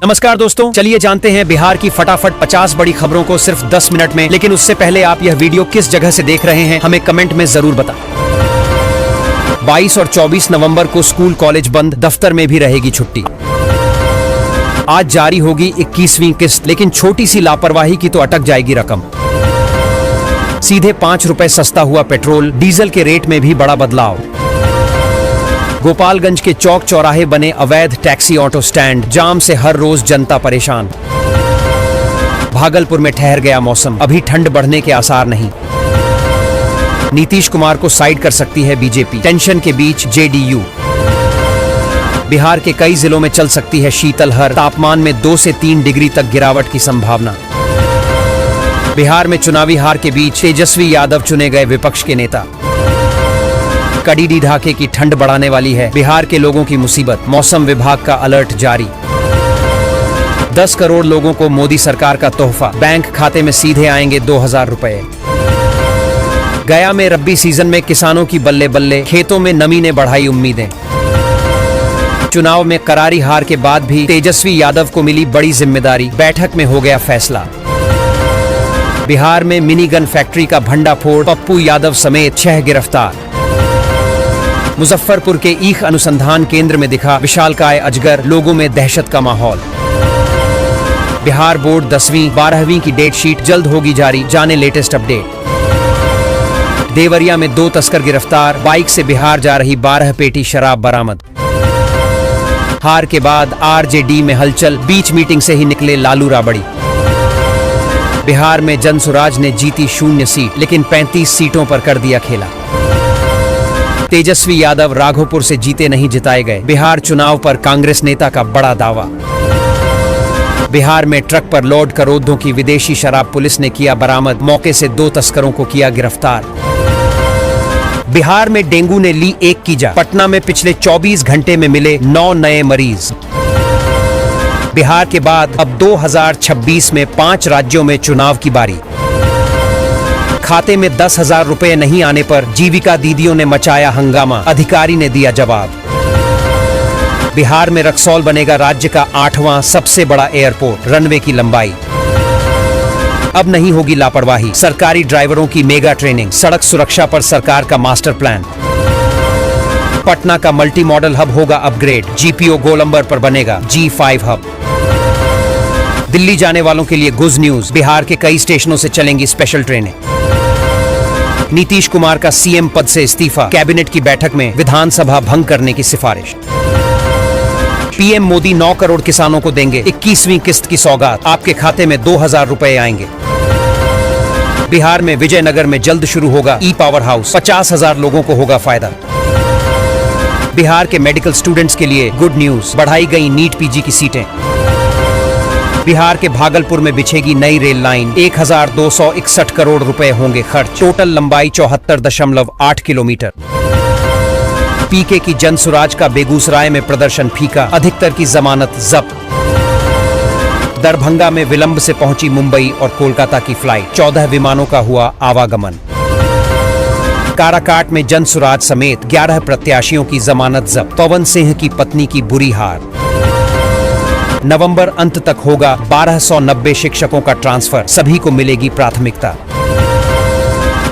नमस्कार दोस्तों, चलिए जानते हैं बिहार की फटाफट 50 बड़ी खबरों को सिर्फ 10 मिनट में। लेकिन उससे पहले आप यह वीडियो किस जगह से देख रहे हैं हमें कमेंट में जरूर बताएं। 22 और 24 नवंबर को स्कूल कॉलेज बंद, दफ्तर में भी रहेगी छुट्टी। आज जारी होगी 21वीं किस्त, लेकिन छोटी सी लापरवाही की तो अटक जाएगी रकम। सीधे 5 रुपए सस्ता हुआ पेट्रोल, डीजल के रेट में भी बड़ा बदलाव। गोपालगंज के चौक चौराहे बने अवैध टैक्सी ऑटो स्टैंड, जाम से हर रोज जनता परेशान। भागलपुर में ठहर गया मौसम, अभी ठंड बढ़ने के आसार नहीं। नीतीश कुमार को साइड कर सकती है बीजेपी, टेंशन के बीच जेडीयू। बिहार के कई जिलों में चल सकती है शीतलहर, तापमान में 2 से 3 डिग्री तक गिरावट की संभावना। बिहार में चुनावी हार के बीच तेजस्वी यादव चुने गए विपक्ष के नेता। कड़ी ढाके की ठंड बढ़ाने वाली है बिहार के लोगों की मुसीबत, मौसम विभाग का अलर्ट जारी। 10 करोड़ लोगों को मोदी सरकार का तोहफा, बैंक खाते में सीधे आएंगे 2000 रुपए। गया में रब्बी सीजन में किसानों की बल्ले बल्ले, खेतों में नमी ने बढ़ाई उम्मीदें। चुनाव में करारी हार के बाद भी तेजस्वी यादव को मिली बड़ी जिम्मेदारी, बैठक में हो गया फैसला। बिहार में मिनी गन फैक्ट्री का भंडाफोड़, पप्पू यादव समेत 6 गिरफ्तार। मुजफ्फरपुर के ईख अनुसंधान केंद्र में दिखा विशालकाय अजगर, लोगों में दहशत का माहौल। बिहार बोर्ड 10वीं 12वीं की डेट शीट जल्द होगी जारी, जाने लेटेस्ट अपडेट। देवरिया में 2 तस्कर गिरफ्तार, बाइक से बिहार जा रही 12 पेटी शराब बरामद। हार के बाद आरजेडी में हलचल, बीच मीटिंग से ही निकले लालू राबड़ी। बिहार में जनसुराज ने जीती 0 सीट, लेकिन 35 सीटों पर कर दिया खेला। तेजस्वी यादव राघोपुर से जीते नहीं जिताए गए, बिहार चुनाव पर कांग्रेस नेता का बड़ा दावा। बिहार में ट्रक पर लोड करोड़ों की विदेशी शराब पुलिस ने किया बरामद, मौके से 2 तस्करों को किया गिरफ्तार। बिहार में डेंगू ने ली 1 की जान, पटना में पिछले 24 घंटे में मिले 9 नए मरीज। बिहार के बाद अब 2026 में 5 राज्यों में चुनाव की बारी। खाते में 10,000 रुपए नहीं आने पर जीविका दीदियों ने मचाया हंगामा, अधिकारी ने दिया जवाब। बिहार में रक्सौल बनेगा राज्य का 8वां सबसे बड़ा एयरपोर्ट, रनवे की लंबाई। अब नहीं होगी लापरवाही, सरकारी ड्राइवरों की मेगा ट्रेनिंग, सड़क सुरक्षा पर सरकार का मास्टर प्लान। पटना का मल्टी मॉडल हब होगा अपग्रेड, जीपीओ गोलंबर पर बनेगा G5 हब। दिल्ली जाने वालों के लिए गुड न्यूज, बिहार के कई स्टेशनों से चलेंगी स्पेशल ट्रेनें। नीतीश कुमार का सीएम पद से इस्तीफा, कैबिनेट की बैठक में विधानसभा भंग करने की सिफारिश। पीएम मोदी 9 करोड़ किसानों को देंगे 21वीं किस्त की सौगात, आपके खाते में 2000 रुपए आएंगे। बिहार में विजयनगर में जल्द शुरू होगा ई पावर हाउस, 50,000 लोगों को होगा फायदा। बिहार के मेडिकल स्टूडेंट्स के लिए गुड न्यूज, बढ़ाई गई नीट पीजी की सीटें। बिहार के भागलपुर में बिछेगी नई रेल लाइन, 1261 करोड़ रुपए होंगे खर्च, टोटल लंबाई 74.8 किलोमीटर। पीके की जनसुराज का बेगूसराय में प्रदर्शन फीका, अधिकतर की जमानत जब्त। दरभंगा में विलंब से पहुंची मुंबई और कोलकाता की फ्लाइट, 14 विमानों का हुआ आवागमन। काराकाट में जनसुराज समेत 11 प्रत्याशियों की जमानत जब्त, पवन सिंह की पत्नी की बुरी हार। नवंबर अंत तक होगा 1290 शिक्षकों का ट्रांसफर, सभी को मिलेगी प्राथमिकता।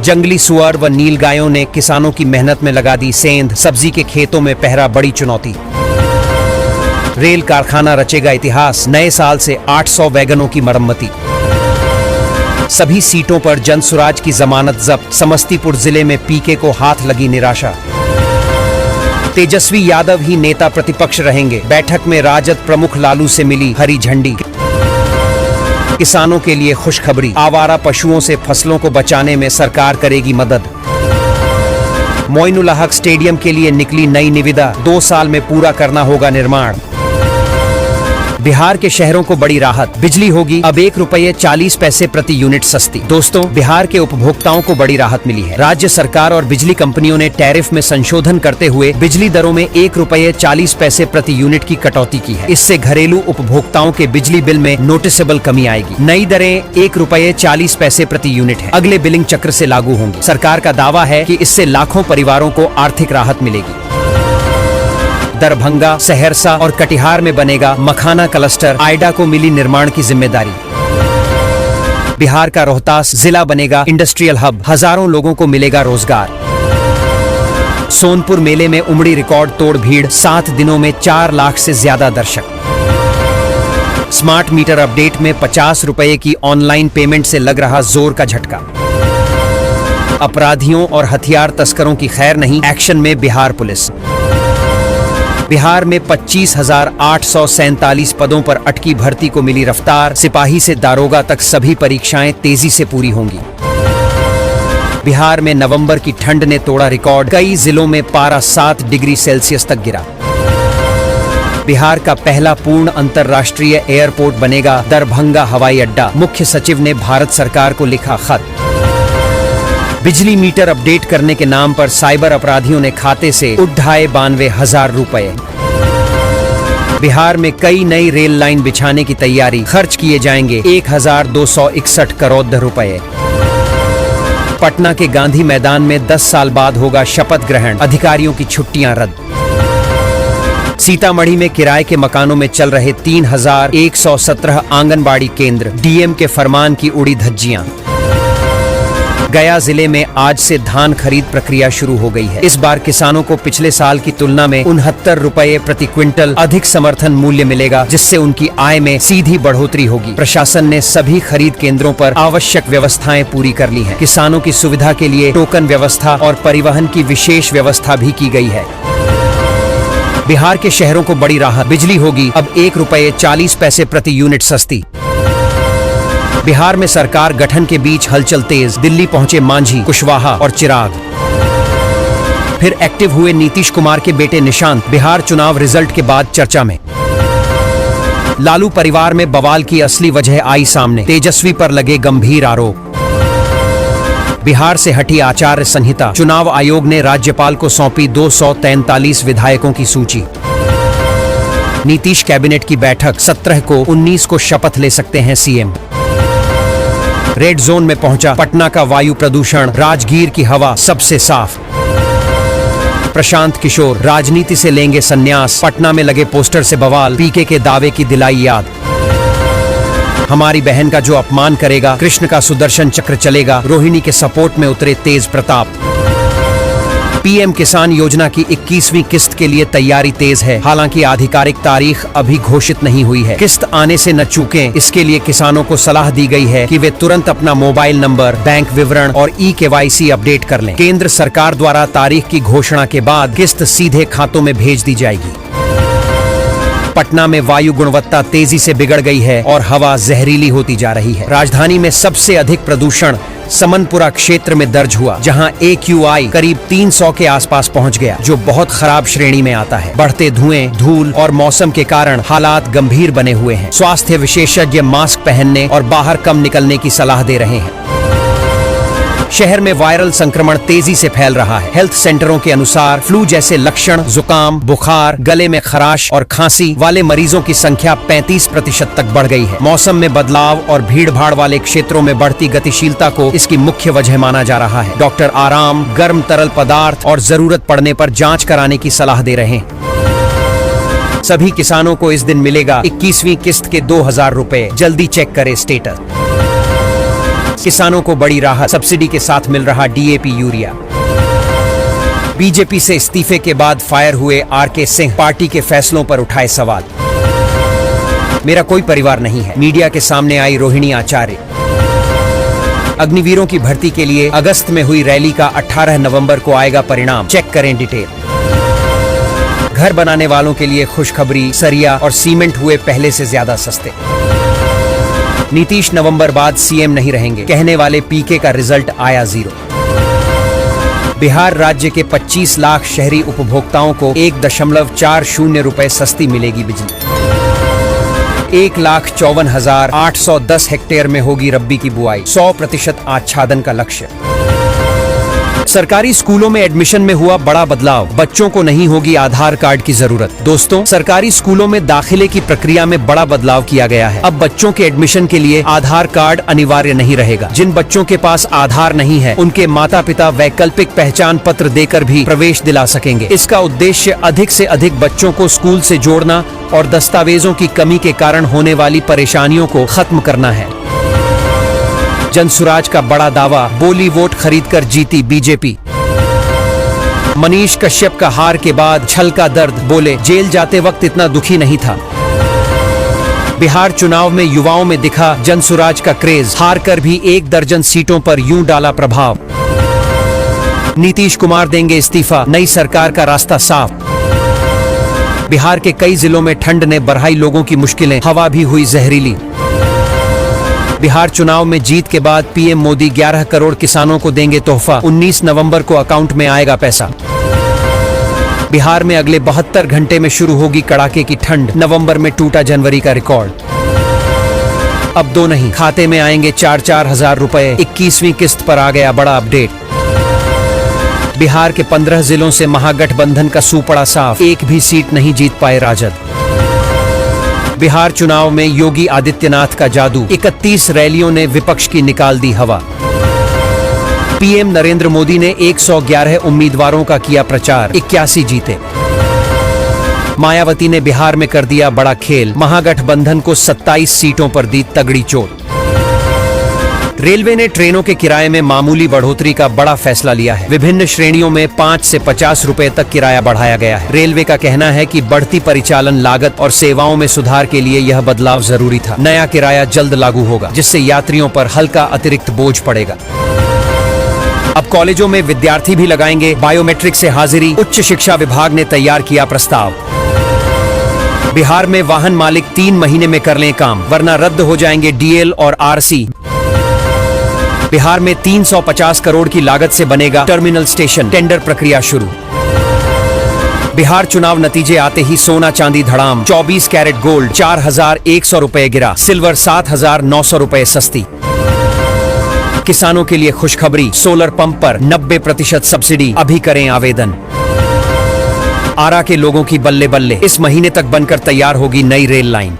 जंगली सुअर व नीलगायों ने किसानों की मेहनत में लगा दी सेंध, सब्जी के खेतों में पहरा बड़ी चुनौती। रेल कारखाना रचेगा इतिहास, नए साल से 800 वैगनों की मरम्मती। सभी सीटों पर जनसुराज की जमानत जब्त, समस्तीपुर जिले में पीके को हाथ लगी निराशा। तेजस्वी यादव ही नेता प्रतिपक्ष रहेंगे, बैठक में राजद प्रमुख लालू से मिली हरी झंडी। किसानों के लिए खुशखबरी, आवारा पशुओं से फसलों को बचाने में सरकार करेगी मदद। मोइनुल हक स्टेडियम के लिए निकली नई निविदा, 2 साल में पूरा करना होगा निर्माण। बिहार के शहरों को बड़ी राहत, बिजली होगी अब 1 रुपये 40 पैसे प्रति यूनिट सस्ती। दोस्तों, बिहार के उपभोक्ताओं को बड़ी राहत मिली है। राज्य सरकार और बिजली कंपनियों ने टैरिफ में संशोधन करते हुए बिजली दरों में 1 रुपये 40 पैसे प्रति यूनिट की कटौती की है। इससे घरेलू उपभोक्ताओं के बिजली बिल में नोटिसेबल कमी आएगी। नई दरें 1 रुपये 40 पैसे प्रति यूनिट है, अगले बिलिंग चक्र से लागू होंगी। सरकार का दावा है कि इससे लाखों परिवारों को आर्थिक राहत मिलेगी। दरभंगा, सहरसा और कटिहार में बनेगा मखाना क्लस्टर। आइडा को मिली निर्माण की जिम्मेदारी। बिहार का रोहतास जिला बनेगा इंडस्ट्रियल हब, हजारों लोगों को मिलेगा रोजगार। सोनपुर मेले में उमड़ी रिकॉर्ड तोड़ भीड़, 7 दिनों में 4 लाख से ज्यादा दर्शक। स्मार्ट मीटर अपडेट में 50 रुपए की ऑनलाइन पेमेंट से लग रहा जोर का झटका। अपराधियों और हथियार तस्करों की खैर नहीं, एक्शन में बिहार पुलिस। बिहार में 25,847 पदों पर अटकी भर्ती को मिली रफ्तार। सिपाही से दारोगा तक सभी परीक्षाएं तेजी से पूरी होंगी। बिहार में नवंबर की ठंड ने तोड़ा रिकॉर्ड, कई जिलों में पारा 7 डिग्री सेल्सियस तक गिरा। बिहार का पहला पूर्ण अंतर्राष्ट्रीय एयरपोर्ट बनेगा दरभंगा हवाई अड्डा। मुख्य सचिव ने भारत सरकार को लिखा खत। बिजली मीटर अपडेट करने के नाम पर साइबर अपराधियों ने खाते से उठाए 92,000 रुपए। बिहार में कई नई रेल लाइन बिछाने की तैयारी, खर्च किए जाएंगे 1,261 करोड़ रुपए। पटना के गांधी मैदान में 10 साल बाद होगा शपथ ग्रहण, अधिकारियों की छुट्टियां रद्द। सीतामढ़ी में किराए के मकानों में चल रहे 3,117 आंगनबाड़ी केंद्र, डीएम के फरमान की उड़ी धज्जियां। गया जिले में आज से धान खरीद प्रक्रिया शुरू हो गई है। इस बार किसानों को पिछले साल की तुलना में 69 रुपए प्रति क्विंटल अधिक समर्थन मूल्य मिलेगा, जिससे उनकी आय में सीधी बढ़ोतरी होगी। प्रशासन ने सभी खरीद केंद्रों पर आवश्यक व्यवस्थाएं पूरी कर ली हैं। किसानों की सुविधा के लिए टोकन व्यवस्था और परिवहन की विशेष व्यवस्था भी की गई है। बिहार के शहरों को बड़ी राहत, बिजली होगी अब 1 रुपए 40 पैसे प्रति यूनिट सस्ती। बिहार में सरकार गठन के बीच हलचल तेज, दिल्ली पहुंचे मांझी, कुशवाहा और चिराग। फिर एक्टिव हुए नीतीश कुमार के बेटे निशांत, बिहार चुनाव रिजल्ट के बाद चर्चा में। लालू परिवार में बवाल की असली वजह आई सामने, तेजस्वी पर लगे गंभीर आरोप। बिहार से हटी आचार संहिता, चुनाव आयोग ने राज्यपाल को सौंपी 243 विधायकों की सूची। नीतीश कैबिनेट की बैठक, 17 को 19 को शपथ ले सकते हैं सीएम। रेड जोन में पहुंचा पटना का वायु प्रदूषण, राजगीर की हवा सबसे साफ। प्रशांत किशोर राजनीति से लेंगे संन्यास, पटना में लगे पोस्टर से बवाल, पीके के दावे की दिलाई याद। हमारी बहन का जो अपमान करेगा, कृष्ण का सुदर्शन चक्र चलेगा, रोहिणी के सपोर्ट में उतरे तेज प्रताप। पीएम किसान योजना की 21वीं किस्त के लिए तैयारी तेज है, हालांकि आधिकारिक तारीख अभी घोषित नहीं हुई है। किस्त आने से न चूकें, इसके लिए किसानों को सलाह दी गई है कि वे तुरंत अपना मोबाइल नंबर, बैंक विवरण और ई-केवाईसी अपडेट कर लें। केंद्र सरकार द्वारा तारीख की घोषणा के बाद किस्त सीधे खातों में भेज दी जाएगी। पटना में वायु गुणवत्ता तेजी से बिगड़ गई है और हवा जहरीली होती जा रही है। राजधानी में सबसे अधिक प्रदूषण समनपुरा क्षेत्र में दर्ज हुआ, जहां AQI करीब 300 के आसपास पहुंच गया, जो बहुत खराब श्रेणी में आता है। बढ़ते धुएं, धूल और मौसम के कारण हालात गंभीर बने हुए हैं। स्वास्थ्य विशेषज्ञ मास्क पहनने और बाहर कम निकलने की सलाह दे रहे हैं। शहर में वायरल संक्रमण तेजी से फैल रहा है। हेल्थ सेंटरों के अनुसार फ्लू जैसे लक्षण, जुकाम, बुखार, गले में खराश और खांसी वाले मरीजों की संख्या 35% तक बढ़ गई है। मौसम में बदलाव और भीड़-भाड़ वाले क्षेत्रों में बढ़ती गतिशीलता को इसकी मुख्य वजह माना जा रहा है। डॉक्टर आराम, गर्म तरल पदार्थ और जरूरत पड़ने पर जांच कराने की सलाह दे रहे हैं। सभी किसानों को इस दिन मिलेगा 21वीं किस्त के 2,000 रुपए, जल्दी चेक करें स्टेटस। किसानों को बड़ी राहत, सब्सिडी के साथ मिल रहा DAP यूरिया। बीजेपी से इस्तीफे के बाद फायर हुए RK सिंह, पार्टी के फैसलों पर उठाए सवाल। मेरा कोई परिवार नहीं है, मीडिया के सामने आई रोहिणी आचार्य। अग्निवीरों की भर्ती के लिए अगस्त में हुई रैली का 18 नवंबर को आएगा परिणाम, चेक करें डिटेल। घर बनाने वालों के लिए खुशखबरी, सरिया और सीमेंट हुए पहले से ज्यादा सस्ते। नीतीश नवंबर बाद सीएम नहीं रहेंगे, कहने वाले पीके का रिजल्ट आया 0। बिहार राज्य के 25 लाख शहरी उपभोक्ताओं को 1.40 रुपए सस्ती मिलेगी बिजली। 1,54,810 हेक्टेयर में होगी रब्बी की बुआई, 100% आच्छादन का लक्ष्य। सरकारी स्कूलों में एडमिशन में हुआ बड़ा बदलाव, बच्चों को नहीं होगी आधार कार्ड की जरूरत। दोस्तों, सरकारी स्कूलों में दाखिले की प्रक्रिया में बड़ा बदलाव किया गया है। अब बच्चों के एडमिशन के लिए आधार कार्ड अनिवार्य नहीं रहेगा। जिन बच्चों के पास आधार नहीं है, उनके माता पिता वैकल्पिक पहचान पत्र देकर भी प्रवेश दिला सकेंगे। इसका उद्देश्य अधिक से अधिक बच्चों को स्कूल से जोड़ना और दस्तावेजों की कमी के कारण होने वाली परेशानियों को खत्म करना है। जनसुराज का बड़ा दावा, बोली वोट खरीदकर जीती बीजेपी। मनीष कश्यप का हार के बाद छल का दर्द, बोले जेल जाते वक्त इतना दुखी नहीं था। बिहार चुनाव में युवाओं में दिखा जनसुराज का क्रेज, हार कर भी 1 दर्जन सीटों पर यूं डाला प्रभाव। नीतीश कुमार देंगे इस्तीफा, नई सरकार का रास्ता साफ। बिहार के कई जिलों में ठंड ने बढ़ाई लोगों की मुश्किलें, हवा भी हुई जहरीली। बिहार चुनाव में जीत के बाद पीएम मोदी 11 करोड़ किसानों को देंगे तोहफा, 19 नवंबर को अकाउंट में आएगा पैसा। बिहार में अगले 72 घंटे में शुरू होगी कड़ाके की ठंड, नवंबर में टूटा जनवरी का रिकॉर्ड। अब 2 नहीं, खाते में आएंगे 4-4 हजार रुपए, 21वीं किस्त पर आ गया बड़ा अपडेट। बिहार के 15 जिलों से महागठबंधन का सूपड़ा साफ, एक भी सीट नहीं जीत पाए राजद। बिहार चुनाव में योगी आदित्यनाथ का जादू, 31 रैलियों ने विपक्ष की निकाल दी हवा। पीएम नरेंद्र मोदी ने 111 उम्मीदवारों का किया प्रचार, 81 जीते। मायावती ने बिहार में कर दिया बड़ा खेल, महागठबंधन को 27 सीटों पर दी तगड़ी चोट। रेलवे ने ट्रेनों के किराए में मामूली बढ़ोतरी का बड़ा फैसला लिया है। विभिन्न श्रेणियों में 5 से 50 रुपए तक किराया बढ़ाया गया है। रेलवे का कहना है कि बढ़ती परिचालन लागत और सेवाओं में सुधार के लिए यह बदलाव जरूरी था। नया किराया जल्द लागू होगा, जिससे यात्रियों पर हल्का अतिरिक्त बोझ पड़ेगा। अब कॉलेजों में विद्यार्थी भी लगाएंगे बायोमेट्रिक से हाजिरी, उच्च शिक्षा विभाग ने तैयार किया प्रस्ताव। बिहार में वाहन मालिक 3 महीने में कर लें काम, वरना रद्द हो जाएंगे डीएल और आरसी। बिहार में 350 करोड़ की लागत से बनेगा टर्मिनल स्टेशन, टेंडर प्रक्रिया शुरू। बिहार चुनाव नतीजे आते ही सोना चांदी धड़ाम, 24 कैरेट गोल्ड 4100 रुपए गिरा, सिल्वर 7900 रुपए सस्ती। किसानों के लिए खुशखबरी, सोलर पंप पर 90% सब्सिडी, अभी करें आवेदन। आरा के लोगों की बल्ले बल्ले, इस महीने तक बनकर तैयार होगी नई रेल लाइन।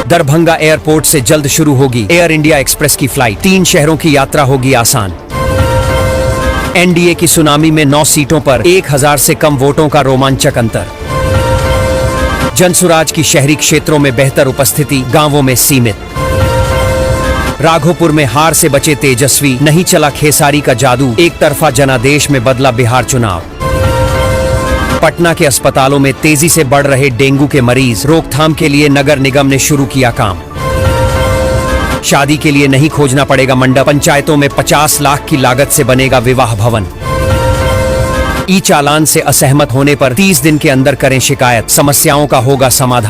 दरभंगा एयरपोर्ट से जल्द शुरू होगी एयर इंडिया एक्सप्रेस की फ्लाइट, 3 शहरों की यात्रा होगी आसान। एनडीए की सुनामी में 9 सीटों पर 1000 से कम वोटों का रोमांचक अंतर। जनसुराज की शहरी क्षेत्रों में बेहतर उपस्थिति, गांवों में सीमित। राघोपुर में हार से बचे तेजस्वी, नहीं चला खेसारी का जादू, एक तरफा जनादेश में बदला बिहार चुनाव। पटना के अस्पतालों में तेजी से बढ़ रहे डेंगू के मरीज, रोकथाम के लिए नगर निगम ने शुरू किया काम। शादी के लिए नहीं खोजना पड़ेगा मंडप, पंचायतों में 50 लाख की लागत से बनेगा विवाह भवन। ई चालान से असहमत होने पर 30 दिन के अंदर करें शिकायत, समस्याओं का होगा समाधान।